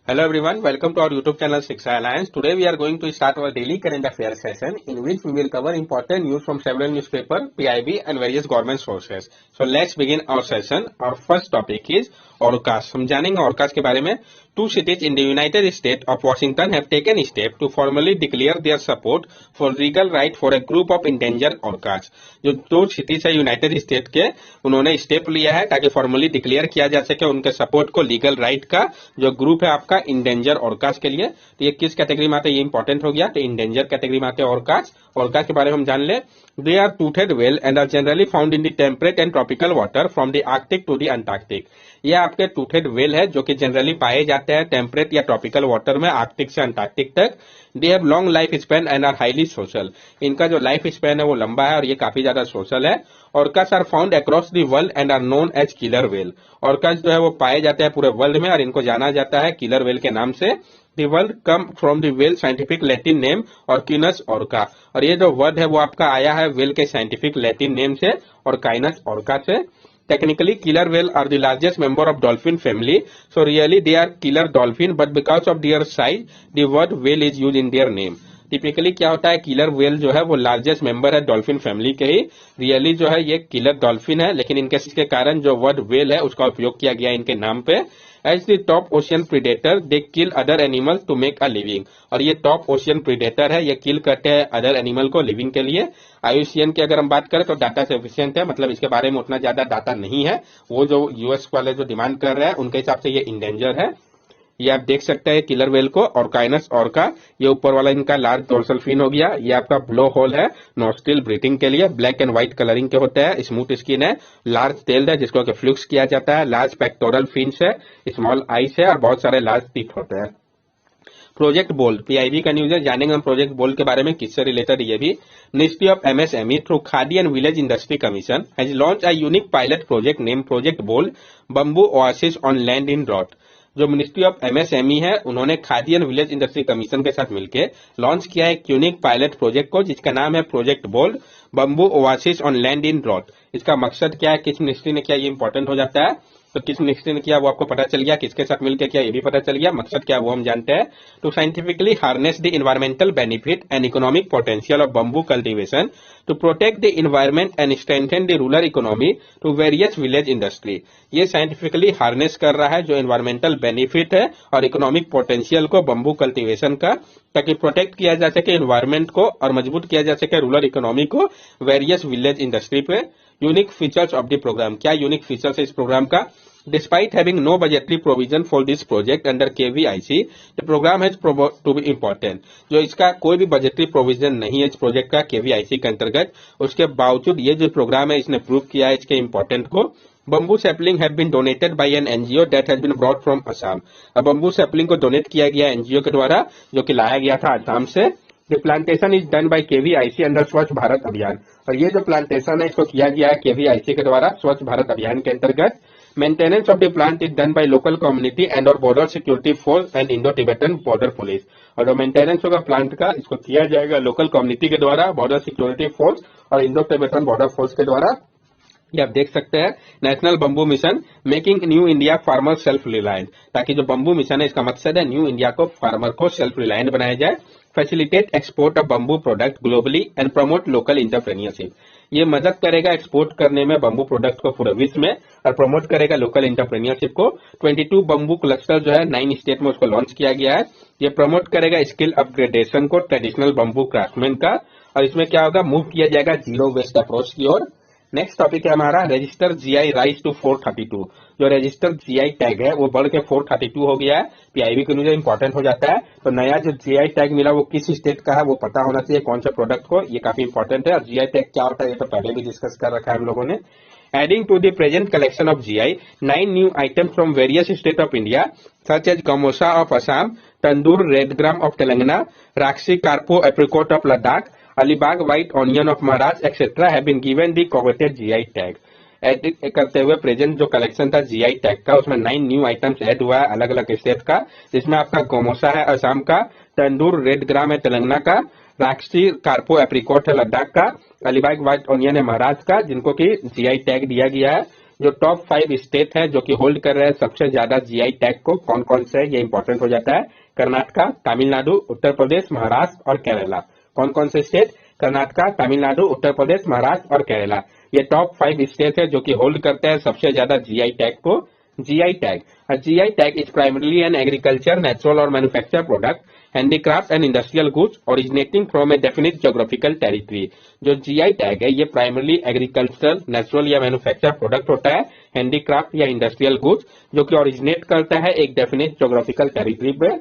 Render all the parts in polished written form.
Hello everyone, welcome to our YouTube channel Shiksha Alliance. Today we are going to start our daily current affairs session in which we will cover important news from several newspapers, PIB and various government sources. So let's begin our session. Our first topic is orcas. हम जानेंगे orcas के बारे में। Two cities in the United States of Washington have taken steps to formally declare their support for legal right for a group of endangered orcas। जो दो cities है United state के, उन्होंने स्टेप लिया है ताकि फॉर्मली डिक्लेयर किया जा सके उनके सपोर्ट को लीगल राइट का। जो ग्रुप है आपका इंडेंजर ऑर्कास के लिए, तो ये किस कैटेगरी में आते हैं, ये इंपॉर्टेंट हो गया। तो इंडेंजर कैटेगरी में आते हैं ऑर्कास। ऑर्कास के बारे में हम जान ले। They are toothed whale and are generally found in the temperate and tropical water from the Arctic to the Antarctic. ये आपके टूथेड व्हेल है जो कि जनरली पाए जाते हैं टेम्परेट या ट्रॉपिकल वाटर में, आर्कटिक से अंटार्कटिक तक। They have long life span and are highly social. इनका जो लाइफ स्पैन है वो लंबा है और ये काफी ज्यादा सोशल है। Orcas are found across the world and are known as killer whale. Orcas जो है वो पाए जाते हैं पूरे वर्ल्ड में और इनको जाना जाता है किलर व्हेल के नाम से। The word come from the whale scientific Latin name Orcinus orca। और ये जो वर्ड है वो आपका आया है व्हेल के साइंटिफिक लैटिन नेम से Orcinus orca से। Technically, killer whale are the largest member of dolphin family. So really they are killer dolphin, but because of their size, the word whale is used in their name। Typically क्या होता है, killer whale जो है वो largest member है dolphin family के ही। Really जो है ये किलर डॉल्फिन है, लेकिन इनके इसके कारण जो वर्ड व्हेल है उसका उपयोग किया गया इनके नाम पे। As the top ocean predator they kill other animal to make a living. और ये टॉप ओशियन प्रीडेटर है, ये किल करते हैं अदर एनिमल को लिविंग के लिए। आईयूसीएन की अगर हम बात करें तो डाटा सफिशिएंट है, मतलब इसके बारे में उतना ज्यादा डाटा नहीं है। वो जो यूएस वाले जो डिमांड कर रहे हैं उनके हिसाब से ये इंडेंजर है। ये आप देख सकते हैं किलर व्हेल को, ऑर्काइनस ऑर्का। ये ऊपर वाला इनका लार्ज डोर्सल फिन हो गया। ये आपका ब्लो होल है नोस्ट्रिल ब्रीथिंग के लिए। ब्लैक एंड व्हाइट कलरिंग के होते हैं। स्मूथ स्किन है, लार्ज टेल है जिसको फ्लुक्स किया जाता है। लार्ज पेक्टोरल फिन्स है, स्मॉल आइस है और बहुत सारे लार्ज टीथ होते हैं। प्रोजेक्ट बोल्ड, पीआईबी का न्यूज है। जानेंगे हम प्रोजेक्ट बोल्ड के बारे में, किससे रिलेटेड ये भी। Ministry of MSME through Khadi and village industry commission has launch a unique pilot project name project bold bamboo oasis on land in drought. जो मिनिस्ट्री ऑफ एमएसएमई है उन्होंने Khadi and village industry commission के साथ मिलकर launch किया है एक unique pilot project को जिसका नाम है project bold bamboo oasis on land in drought. इसका मकसद क्या है, किस मिनिस्ट्री ने किया, ये इंपॉर्टेंट हो जाता है। तो किस मिनिस्ट्री ने किया वो आपको पता चल गया, किसके साथ मिलकर किया ये भी पता चल गया। मकसद क्या है वो हम जानते हैं। To scientifically harness the environmental benefit and economic potential of bamboo cultivation to protect the environment and strengthen the rural economy to various village industry. ये साइंटिफिकली हार्नेस कर रहा है जो इन्वायरमेंटल बेनिफिट है और इकोनॉमिक पोटेंशियल को bamboo cultivation का, ताकि प्रोटेक्ट किया जा सके इन्वायरमेंट को और मजबूत किया जा सके रूरल इकोनॉमी को वेरियस विलेज इंडस्ट्री पे। Unique features of the programme, क्या यूनिक फीचर्स है इस प्रोग्राम का। Despite having no budgetary provision for this project under KVIC, the program has proved to be important। जो इसका कोई भी बजटरी प्रोविजन नहीं है इस प्रोजेक्ट का KVIC के अंतर्गत, उसके बावजूद ये जो प्रोग्राम है इसने प्रूव किया है इसके इम्पोर्टेंट को। Bamboo sapling have been donated by an NGO that has been brought from Assam. अब बम्बू सैपलिंग को डोनेट किया गया एनजीओ के द्वारा जो कि लाया गया था असम से। The plantation is done by KVIC under स्वच्छ भारत अभियान। और ये जो प्लांटेशन है इसको किया गया है KVIC के द्वारा स्वच्छ भारत अभियान के अंतर्गत। Maintenance of the plant is done by local community and और border security force and Indo-Tibetan border police। और जो मेंटेनेंस होगा प्लांट का इसको किया जाएगा लोकल कम्युनिटी के द्वारा, बॉर्डर सिक्योरिटी फोर्स और इंडो टिबेटन बॉर्डर फोर्स के द्वारा। ये आप देख सकते हैं national bamboo mission making new India farmer self reliant. ताकि जो बम्बू मिशन है इसका मकसद है न्यू इंडिया को फार्मर को सेल्फ रिलायंट बनाया जाए। Facilitate export of bamboo product globally and promote local entrepreneurship. ये मदद करेगा एक्सपोर्ट करने में बम्बू प्रोडक्ट को पूरे विश्व में और प्रमोट करेगा लोकल एंटरप्रेन्योरशिप को। 22 बम्बू क्लस्टर जो है 9 स्टेट में उसको लॉन्च किया गया है। ये प्रमोट करेगा स्किल अपग्रेडेशन को ट्रेडिशनल बम्बू क्राफ्टमैन का। और इसमें क्या होगा, मूव किया जाएगा जीरो वेस्ट अप्रोच की ओर। नेक्स्ट टॉपिक है हमारा रजिस्टर जीआई राइज टू 432। जो रजिस्टर जीआई टैग है वो बढ़ के 432 हो गया है। पीआईबी के लिए इंपॉर्टेंट हो जाता है। तो नया जो जीआई टैग मिला वो किस स्टेट का है वो पता होना चाहिए, कौन सा प्रोडक्ट को, ये काफी इंपॉर्टेंट है। और जीआई टैग क्या होता है ये तो पहले भी डिस्कस कर रखा है हम लोगों ने। Adding to the present collection of GI, 9 new items from various states of India, such as Gamosa of Assam, Tandoor Red Gram of Telangana, Rakshi Karpo Apricot of Ladakh, Alibag White Onion of Maharashtra, etc. have been given the coveted GI tag। Add करते हुए present जो collection था GI tag का उसमें 9 new items add हुआ है अलग अलग स्टेट का, जिसमें आपका गोमोसा है असम का, तंदूर रेड ग्राम है तेलंगाना का, राक्षी कार्पो एप्रिकॉट है लद्दाख का, अलीबाग व्हाइट ऑनियन है महाराष्ट्र का, जिनको की जीआई टैग दिया गया है। जो टॉप 5 स्टेट है जो कि होल्ड कर रहे हैं सबसे ज्यादा जीआई टैग को, कौन कौन से है ये इंपॉर्टेंट हो जाता है। कर्नाटका, तमिलनाडु, उत्तर प्रदेश, महाराष्ट्र और केरला। कौन कौन से स्टेट? कर्नाटका, तमिलनाडु, उत्तर प्रदेश, महाराष्ट्र और केरला। ये टॉप 5 स्टेट है जो कि होल्ड करते हैं सबसे ज्यादा जीआई टैग को। GI tag. A GI tag is primarily an agriculture, natural or manufactured product, handicraft and industrial goods originating from a definite geographical territory. जो GI tag है ये primarily agricultural, natural या manufactured product होता है, handicraft या industrial goods जो कि originate करता है एक definite geographical territory पे।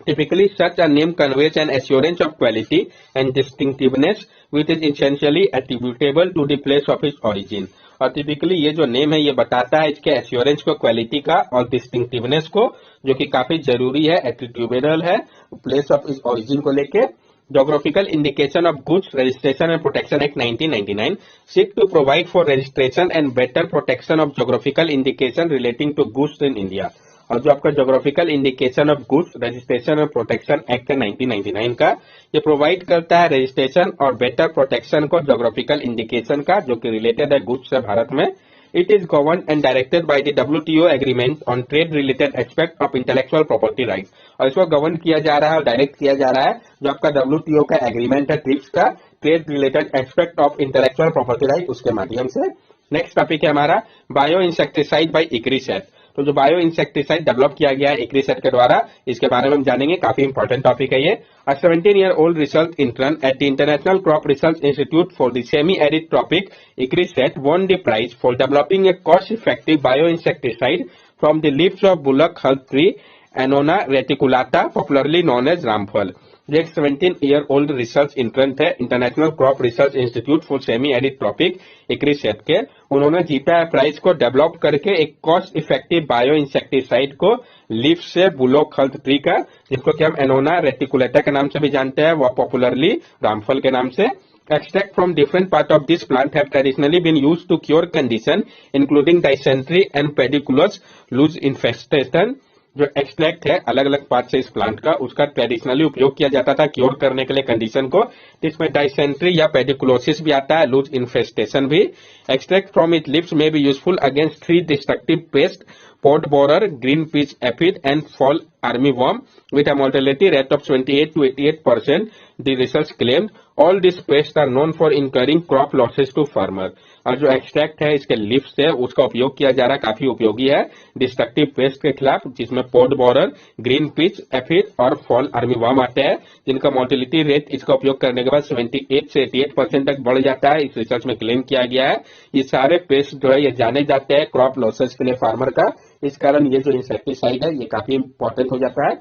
Typically, such a name conveys an assurance of quality and distinctiveness, which is essentially attributable to the place of its origin. और टिपिकली ये जो नेम है ये बताता है इसके एश्योरेंस को, क्वालिटी का और डिस्टिंक्टिवनेस को, जो कि काफी जरूरी है, एट्रिब्यूटेबल है प्लेस ऑफ इस ओरिजिन को लेके। Geographical indication of goods registration and protection act 1999 seek to provide for registration and better protection of geographical indication relating to goods in India. और जो आपका geographical indication of goods registration और protection act है 1999 का, ये provide करता है registration और बेटर प्रोटेक्शन को जोग्राफिकल इंडिकेशन का जो कि रिलेटेड है गुड्स से भारत में। It is govern and directed by the WTO agreement on trade related aspect of intellectual property rights. और इसको गवर्न किया जा रहा है और डायरेक्ट किया जा रहा है जो आपका WTO का एग्रीमेंट है ट्रिप्स का, trade related aspect of intellectual property right, उसके माध्यम से। नेक्स्ट टॉपिक है हमारा बायो इंसेक्टिसाइड बाय इक्रिसेट। तो जो बायो इंसेक्टिसाइड डेवलप किया गया है इक्रिसेट के द्वारा, इसके बारे में हम जानेंगे, काफी इंपॉर्टेंट टॉपिक है ये। A 17-year-old research intern at the International Crop Research Institute for the Semi-Arid Tropic, ICRISAT, won the prize for developing a cost-effective bioinsecticide from the leaves of bullock heath tree, Annona reticulata, popularly known as रामफल। जो एक 17-year-old research intern थे international crop research institute for semi arid tropic ICRISAT के, उन्होंने जीता है prize को develop करके एक कॉस्ट इफेक्टिव बायो इंसेक्टिसाइड को लीफ से बुलोक हेल्थ ट्री का, जिसको कि हम एनोना रेटिकुलेटा के नाम से भी जानते हैं, वह पॉपुलरली रामफल के नाम से। Extract from different part of this plant have traditionally been used to cure condition including dysentery and pediculous loose infestation। जो एक्सट्रैक्ट है अलग अलग पार्ट से इस प्लांट का, उसका ट्रेडिशनली उपयोग किया जाता था क्योर करने के लिए कंडीशन को, जिसमें डाइसेंट्री या पेडिकुलोसिस भी आता है, लूज इन्फेस्टेशन भी। एक्सट्रैक्ट फ्रॉम इट लिव्स में be useful against 3 destructive paste, pot borer, green peach aphid and fall armyworm with a mortality rate of 28 to 88%. The research claimed all these pests are known for incurring crop losses to farmer। और जो extract है इसके leaf से उसका उपयोग किया जा रहा है, काफी उपयोगी है डिस्ट्रक्टिव पेस्ट के खिलाफ, जिसमें pot borer, green peach aphid और फॉल आर्मीवर्म आते हैं, जिनका मोर्टेलिटी रेट इसका उपयोग करने के बाद 78 से 88% तक बढ़ जाता है, इस रिसर्च में क्लेम किया गया है। ये सारे पेस्ट जो है ये जाने जाते हैं क्रॉप लॉसेस के लिए फार्मर का, इस कारण ये जो इंसेक्टिसाइड है ये काफी इंपॉर्टेंट हो जाता है।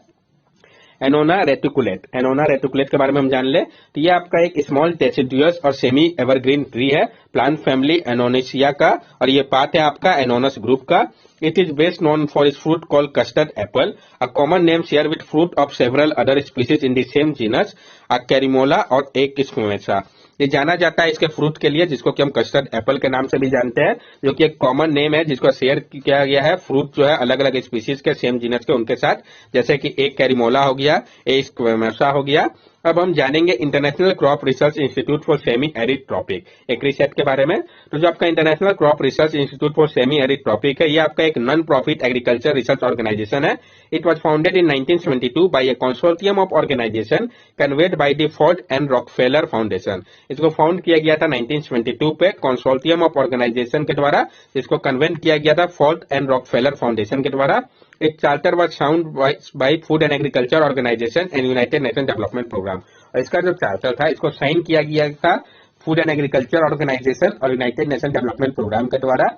एनोना रेटिकुलेट के बारे में हम जान ले, तो ये आपका एक स्मॉल डेसिडुअस और सेमी एवरग्रीन ट्री है प्लांट फैमिली एनोनेसिया का, और ये पार्ट है आपका एनोनस ग्रुप का। It is best known for its fruit called custard apple, a common name shared with fruit of several other species in the same genus, A cherimola और एक स्फुमेसा। ये जाना जाता है इसके फ्रूट के लिए, जिसको कि हम कस्टर्ड एप्पल के नाम से भी जानते हैं, जो कि एक कॉमन नेम है जिसको शेयर किया गया है फ्रूट जो है अलग अलग स्पीसीज के सेम जीनस के उनके साथ, जैसे कि एक कैरिमोला हो गया, एक स्क्वेमेसा हो गया। अब हम जानेंगे international crop research institute for semi arid tropic ICRISAT के बारे में। तो जो आपका international crop research institute for semi arid tropic है, ये आपका एक non profit agriculture research organisation है। It was founded in 1972 by a consortium of organisation convened by the Ford and Rockefeller foundation. इसको फाउंड किया गया था 1972 पे कंसोर्टियम ऑफ ऑर्गेनाइजेशन के द्वारा, जिसको कन्वेंट किया गया था फोर्ड एंड रॉकफेलर फाउंडेशन के द्वारा। एक charter was sound by food and agriculture organisation and united nation development programme. और इसका जो चार्टर था इसको साइन किया गया था फूड एंड एग्रीकल्चर ऑर्गेनाइजेशन और यूनाइटेड नेशन डेवलपमेंट प्रोग्राम के द्वारा।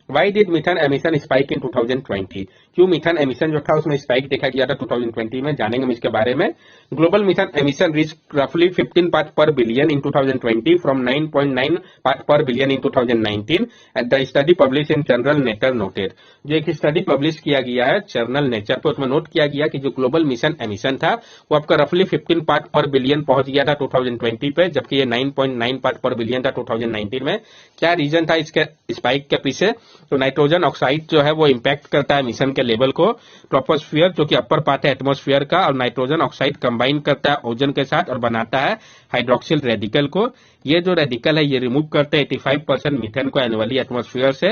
Why did methane emission spike in 2020? क्यों मीथेन एमिशन जो था उसमें स्पाइक देखा गया था 2020 में, जानेंगे हम इसके बारे में। ग्लोबल मीथेन एमिशन रीच रफली 15 पार्ट पर बिलियन इन 2020 फ्रॉम 9.9 पार्ट पर billion in 2019 at the study publish in journal nature noted. जो एक स्टडी पब्लिश किया गया है जर्नल नेचर पे, उसमें नोट किया गया कि जो ग्लोबल मिशन एमिशन था वो आपका रफली 15 पार्ट पर बिलियन पहुंच गया था 2020 पे, जबकि ये 9.9 पार्ट पर बिलियन था 2019 में। क्या रीजन था इसके स्पाइक के पीछे? तो नाइट्रोजन ऑक्साइड जो है वो इंपैक्ट करता है मिशन के लेवल को, ट्रोपोस्फियर जो कि अपर पार्ट है एटमॉस्फेयर का, और नाइट्रोजन ऑक्साइड कंबाइन करता है ओजोन के साथ और बनाता है हाइड्रोक्सिल रेडिकल को। ये जो रेडिकल है ये रिमूव करते हैं 85% मीथेन को एनुअली एटमॉस्फेयर से।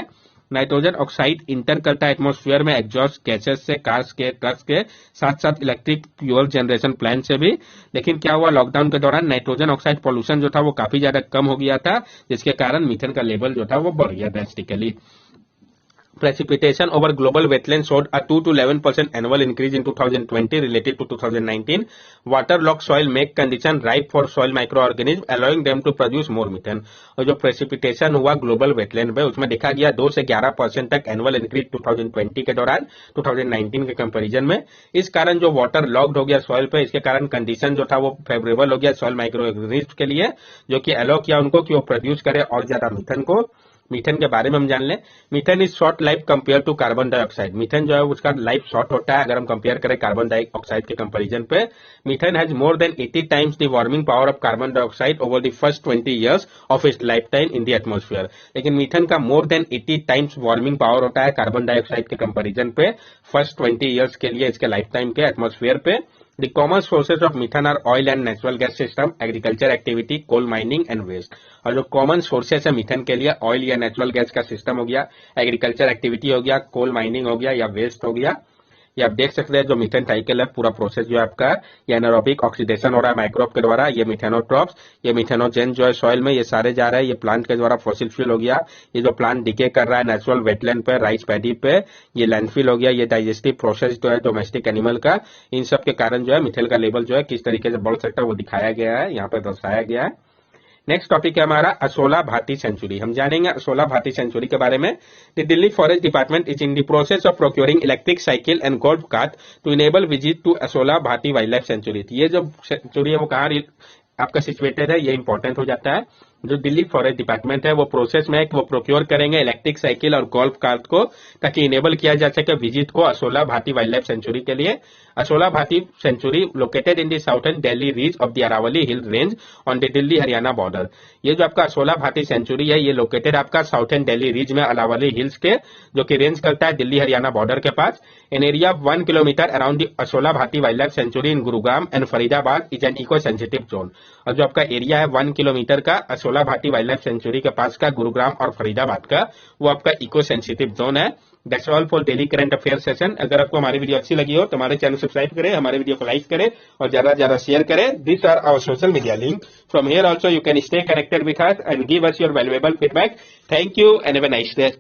नाइट्रोजन ऑक्साइड इंटर करता है एटमॉस्फेयर में एग्जॉस्ट गैसेस से, कार्स के, ट्रक्स के, साथ साथ इलेक्ट्रिक फ्यूल जनरेशन प्लांट से भी। लेकिन क्या हुआ, लॉकडाउन के दौरान नाइट्रोजन ऑक्साइड पॉल्यूशन जो था वो काफी ज्यादा कम हो गया था, जिसके कारण मीथेन का लेवल जो था वो बढ़ गया drastically. Precipitation over global wetlands showed a 2 to 11% annual increase in 2020 related to 2019. Waterlogged soil make condition ripe for soil microorganisms, allowing them to produce more methane. और जो precipitation हुआ global wetland में, उसमें देखा गया 2 से 11% तक annual increase 2020 के दौरान 2019 के कंपैरिजन में। इस कारण जो वाटर लॉक्ड हो गया सॉइल पे, इसके कारण कंडीशन जो था वो फेवरेबल हो गया सॉइल माइक्रोऑर्गेनिज्म के लिए, जो कि अलाउ किया उनको कि वो प्रोड्यूस करे और ज्यादा मीथेन को। मीथेन के बारे में हम जान लें। Methane is short life compare to carbon dioxide. Methane जो है उसका लाइफ शॉर्ट होता है अगर हम कंपेयर करें कार्बन डाइऑक्साइड के कंपैरिजन पे। Methane has more than 80 times the warming power of carbon dioxide over the first 20 years of its life time in the atmosphere. लेकिन मीथेन का more than 80 times warming power होता है carbon dioxide के comparison पे first 20 years के लिए इसके life time के एटमॉस्फेयर पे। The common sources of methane are oil and natural gas system, agriculture activity, coal mining and waste. और जो कॉमन सोर्सेस है मीथेन के लिए, ऑयल या नेचुरल गैस का सिस्टम हो गया, एग्रीकल्चर एक्टिविटी हो गया, कोल माइनिंग हो गया या वेस्ट हो गया। ये आप देख सकते हैं जो मीथेन साइकिल है, पूरा प्रोसेस जो है आपका, ये एनारोबिक ऑक्सीडेशन हो रहा है माइक्रोब के द्वारा, ये मिथेनोट्रॉप्स, ये मिथेनोजेन जो है सॉइल में ये सारे जा रहे हैं, ये प्लांट के द्वारा फॉसिल फ्यूल हो गया, ये जो प्लांट डिके कर रहा है नेचुरल वेटलैंड पे, राइस पैडी पे, ये लैंडफिल हो गया, ये डाइजेस्टिव प्रोसेस जो है डोमेस्टिक एनिमल का, इन सब के कारण जो है मिथेन का लेवल जो है किस तरीके से बढ़ सकता है वो दिखाया गया है, यहाँ पे दर्शाया गया है। नेक्स्ट टॉपिक है हमारा असोला भाटी सेंचुरी। हम जानेंगे असोला भाटी सेंचुरी के बारे में। The Delhi forest department is in the process of procuring electric cycle and golf cart to enable visit to Asola Bhati wildlife sanctuary. ये जो सेंचुरी है वो कहाँ आपका सिचुएटेड है, ये इंपॉर्टेंट हो जाता है। जो दिल्ली फॉरेस्ट डिपार्टमेंट है वो प्रोसेस में है कि वो प्रोक्योर करेंगे इलेक्ट्रिक साइकिल और गोल्फ कार्ट को, ताकि इनेबल किया जा सके विजिट को Asola Bhati wildlife sanctuary के लिए। Asola Bhati sanctuary located in the southern Delhi ridge of the Aravalli hill range on the Delhi Haryana border. ये जो आपका असोला भाटी सेंचुरी है ये लोकेटेड आपका साउथर्न दिल्ली रीज में अरावली हिल्स के, जो कि रेंज करता है दिल्ली हरियाणा बॉर्डर के पास। In area of 1 kilometre around the Asola Bhati wildlife sanctuary in Gurugram and Faridabad is an eco sensitive zone. और जो आपका एरिया है 1 किलोमीटर का Asola Bhati wildlife sanctuary के पास का, गुरुग्राम और फरीदाबाद का, वो आपका इको सेंसिटिव जोन है। That's all for daily current affair session. अगर आपको हमारी वीडियो अच्छी लगी हो तो हमारे चैनल सब्सक्राइब करें, हमारे वीडियो को लाइक करें और ज्यादा से ज्यादा शेयर करें। This are our social media link. From here also you can stay connected with us and give us your valuable feedback. Thank you and have a nice day.